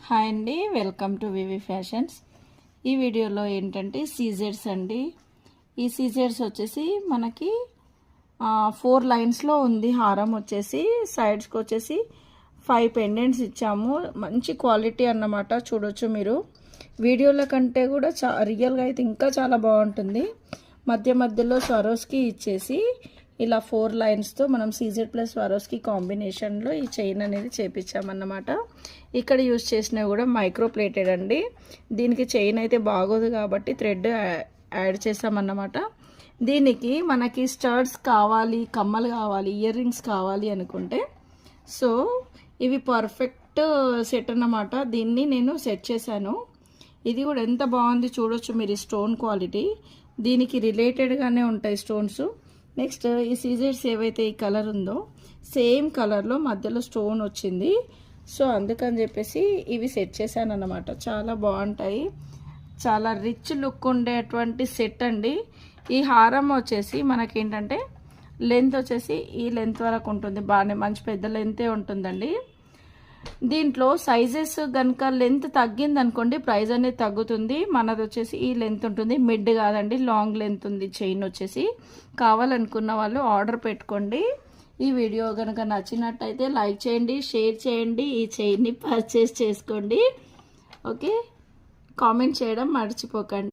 Hi అండి, welcome to V V fashions. ఈ వీడియోలో ఏంటంటే సీజర్స్ అండి. ఈ సీజర్స్ వచ్చేసి మనకి 4 లైన్స్లో ఉంది. హారం వచ్చేసి సైడ్స్కి వచ్చేసి 5 పెండెంట్స్ ఇచ్చాము. మంచి క్వాలిటీ అన్నమాట. చూడొచ్చు మీరు. వీడియోల కంటే కూడా రియల్గా అయితే ఇంకా చాలా బాగుంటుంది. మధ్య మధ్యలో స్వరోస్కి ఇచ్చేసి ఇలా 4 లైన్స్తో మనం సీజర్ ప్లస్ స్వరోస్కి కాంబినేషన్లో ఈ చైన్ అనేది చేపించామన్నమాట. ఇక్కడ యూజ్ చేసినవి కూడా మైక్రో ప్లేటెడ్ అండి. దీనికి చైన్ అయితే బాగోదు కాబట్టి థ్రెడ్ యాడ్ చేసామన్నమాట. దీనికి మనకి స్టడ్స్ కావాలి, కమ్మలు కావాలి, ఇయర్ రింగ్స్ కావాలి అనుకుంటే సో ఇవి పర్ఫెక్ట్ సెట్ అన్నమాట. దీన్ని నేను సెట్ చేశాను. ఇది కూడా ఎంత బాగుంది చూడొచ్చు మీరు. స్టోన్ క్వాలిటీ దీనికి రిలేటెడ్గానే ఉంటాయి స్టోన్స్. నెక్స్ట్ ఈ సీజర్స్ ఏవైతే ఈ కలర్ ఉందో సేమ్ కలర్లో మధ్యలో స్టోన్ వచ్చింది. సో అందుకని చెప్పేసి ఇవి సెట్ చేశాను అన్నమాట. చాలా బాగుంటాయి. చాలా రిచ్ లుక్ ఉండేటువంటి సెట్ అండి. ఈ హారం వచ్చేసి మనకేంటంటే లెంత్ వచ్చేసి ఈ లెంత్ వరకు ఉంటుంది. బాగానే మంచి పెద్ద లెంతే ఉంటుందండి. దీంట్లో సైజెస్ కనుక లెంత్ తగ్గింది అనుకోండి ప్రైస్ అనేది తగ్గుతుంది. మనది వచ్చేసి ఈ లెంత్ ఉంటుంది, మిడ్ కాదండి, లాంగ్ లెంత్ ఉంది చైన్ వచ్చేసి. కావాలనుకున్న వాళ్ళు ఆర్డర్ పెట్టుకోండి. ఈ వీడియో కనుక నచ్చినట్టయితే లైక్ చేయండి, షేర్ చేయండి, ఈ చైన్ని పర్చేస్ చేసుకోండి. ఓకే, కామెంట్ చేయడం మర్చిపోకండి.